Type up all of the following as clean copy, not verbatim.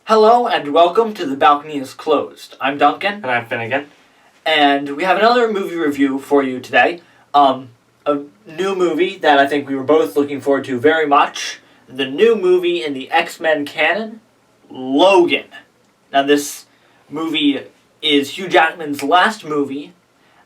Hello and welcome to The Balcony is Closed. I'm Duncan. And I'm Finnegan. And we have another movie review for you today. A new movie that I think we were both looking forward to very much. The new movie in the X-Men canon, Logan. Now this movie is Hugh Jackman's last movie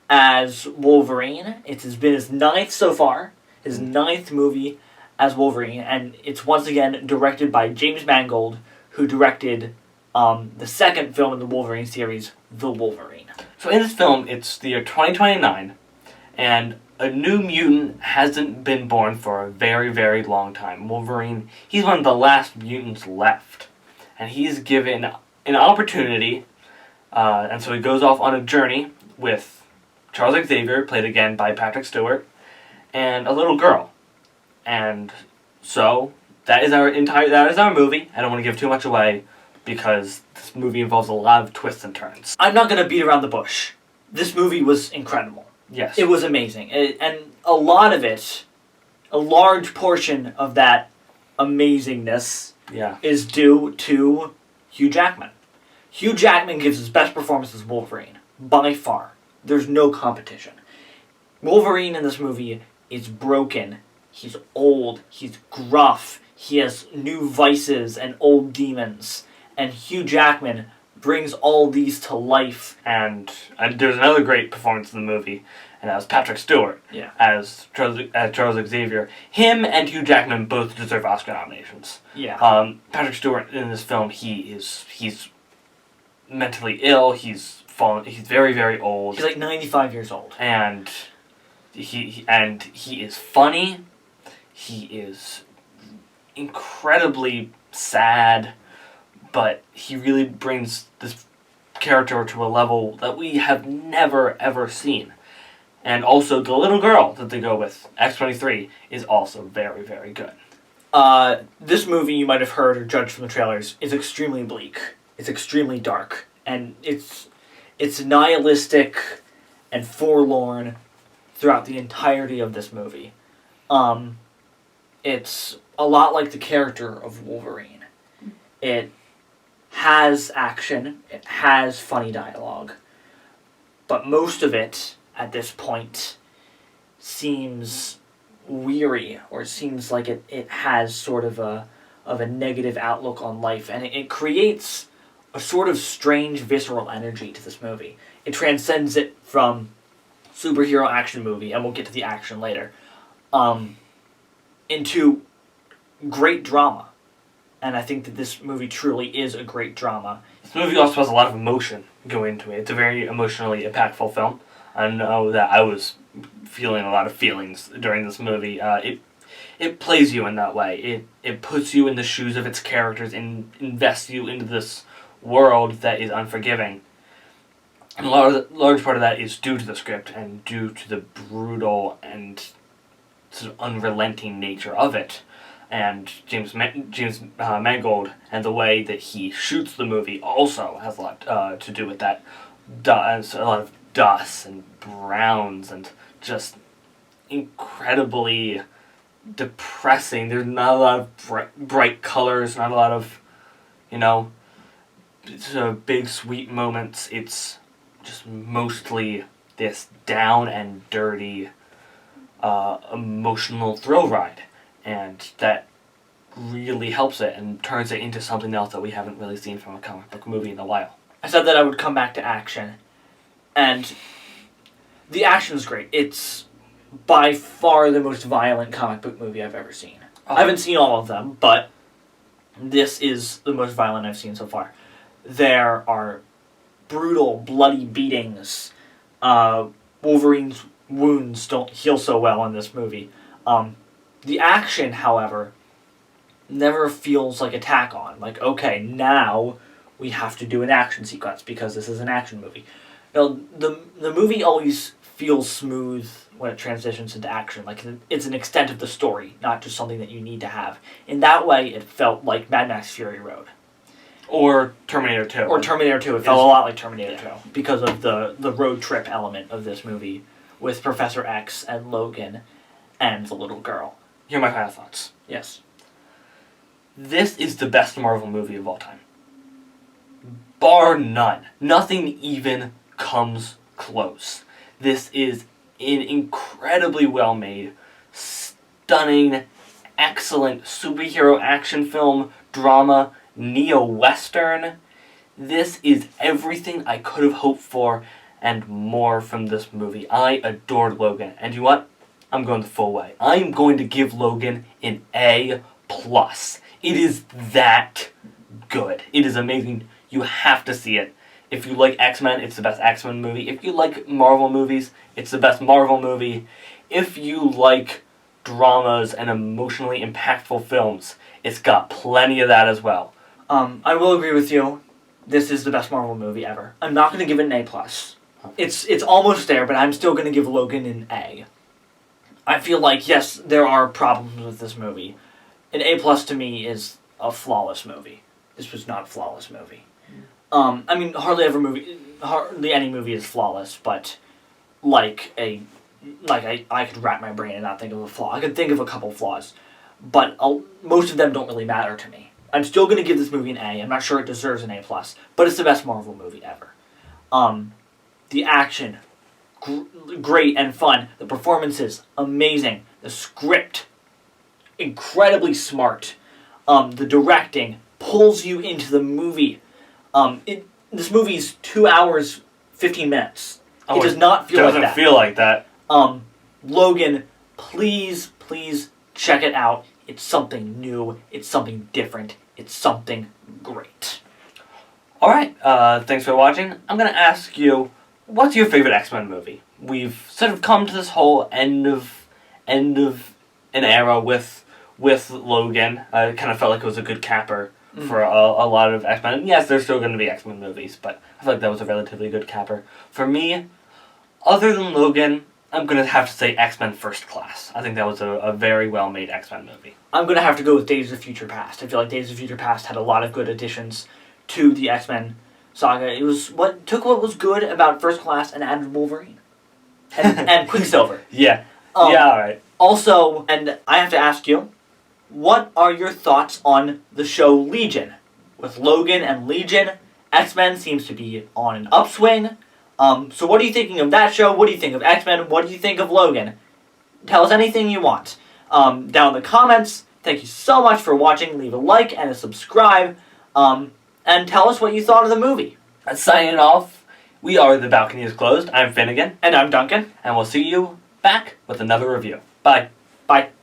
as Wolverine. It has been his ninth so far. His ninth movie as Wolverine. And it's once again directed by James Mangold, who directed the second film in the Wolverine series, The Wolverine. So in this film, it's the year 2029, and a new mutant hasn't been born for a very, very long time. Wolverine, he's one of the last mutants left, and he's given an opportunity, and so he goes off on a journey with Charles Xavier, played again by Patrick Stewart, and a little girl. And so that is our movie. I don't want to give too much away because this movie involves a lot of twists and turns. I'm not going to beat around the bush. This movie was incredible. Yes. It was amazing. And a lot of it, a large portion of that amazingness is due to Hugh Jackman. Hugh Jackman gives his best performance as Wolverine, by far. There's no competition. Wolverine in this movie is broken. He's old. He's gruff. He has new vices and old demons. And Hugh Jackman brings all these to life. And there's another great performance in the movie, and that was Patrick Stewart as Charles Xavier. Him and Hugh Jackman both deserve Oscar nominations. Yeah. Patrick Stewart in this film, he's mentally ill. He's very, very old. He's like 95 years old. And he is funny. He is incredibly sad, but he really brings this character to a level that we have never, ever seen. And also, the little girl that they go with, X-23, is also very, very good. This movie, you might have heard or judged from the trailers, is extremely bleak. It's extremely dark. And it's nihilistic and forlorn throughout the entirety of this movie. It's a lot like the character of Wolverine. It has action, it has funny dialogue, but most of it, at this point, seems weary, or seems like it has sort of a negative outlook on life, and it creates a sort of strange, visceral energy to this movie. It transcends it from superhero action movie, and we'll get to the action later, into great drama. And I think that this movie truly is a great drama. This movie also has a lot of emotion going into it. It's a very emotionally impactful film. I know that I was feeling a lot of feelings during this movie. It plays you in that way. It puts you in the shoes of its characters and invests you into this world that is unforgiving. And a large part of that is due to the script and due to the brutal and sort of unrelenting nature of it. And James Mangold and the way that he shoots the movie also has a lot to do with that. A lot of dusts and browns and just incredibly depressing. There's not a lot of bright colors, not a lot of, big sweet moments. It's just mostly this down and dirty emotional thrill ride. And that really helps it and turns it into something else that we haven't really seen from a comic book movie in a while. I said that I would come back to action. And the action is great. It's by far the most violent comic book movie I've ever seen. I haven't seen all of them, but this is the most violent I've seen so far. There are brutal, bloody beatings. Wolverine's wounds don't heal so well in this movie. The action, however, never feels like a tack on. Like, okay, now we have to do an action sequence because this is an action movie. The movie always feels smooth when it transitions into action. Like, it's an extent of the story, not just something that you need to have. In that way, it felt like Mad Max Fury Road. Or Terminator 2. Or Terminator 2. It felt a lot like Terminator 2 because of the road trip element of this movie with Professor X and Logan and the little girl. Here are my final thoughts. Yes. This is the best Marvel movie of all time. bar none. Nothing even comes close. This is an incredibly well-made, stunning, excellent superhero action film, drama, neo-western. This is everything I could have hoped for and more from this movie. I adored Logan. And you know what? I'm going the full way. I'm going to give Logan an A+. It is that good. It is amazing. You have to see it. If you like X-Men, it's the best X-Men movie. If you like Marvel movies, it's the best Marvel movie. If you like dramas and emotionally impactful films, it's got plenty of that as well. I will agree with you. This is the best Marvel movie ever. I'm not going to give it an A+. It's almost there, but I'm still going to give Logan an A. I feel like, yes, there are problems with this movie. An A+ to me is a flawless movie. This was not a flawless movie. I mean, hardly any movie is flawless, but I could wrap my brain and not think of a flaw. I could think of a couple flaws, but most of them don't really matter to me. I'm still going to give this movie an A. I'm not sure it deserves an A+, but it's the best Marvel movie ever. The action, great and fun. The performances, amazing. The script, incredibly smart. The directing pulls you into the movie. This movie's 2 hours, 15 minutes. It does not feel like that. Doesn't feel like that. Logan, please check it out. It's something new. It's something different. It's something great. Alright, thanks for watching. I'm going to ask you, what's your favorite X-Men movie? We've sort of come to this whole end of an era with Logan. I kind of felt like it was a good capper for a lot of X-Men. And yes, there's still going to be X-Men movies, but I feel like that was a relatively good capper. For me, other than Logan, I'm going to have to say X-Men First Class. I think that was a very well-made X-Men movie. I'm going to have to go with Days of Future Past. I feel like Days of Future Past had a lot of good additions to the X-Men saga. It was what was good about First Class and added Wolverine. And Quicksilver. Yeah. Alright. Also, and I have to ask you, what are your thoughts on the show Legion? With Logan and Legion, X-Men seems to be on an upswing. So what are you thinking of that show? What do you think of X-Men? What do you think of Logan? Tell us anything you want. Down in the comments. Thank you so much for watching. Leave a like and a subscribe. And tell us what you thought of the movie. Signing off, we are The Balcony is Closed. I'm Finnegan. And I'm Duncan. And we'll see you back with another review. Bye. Bye.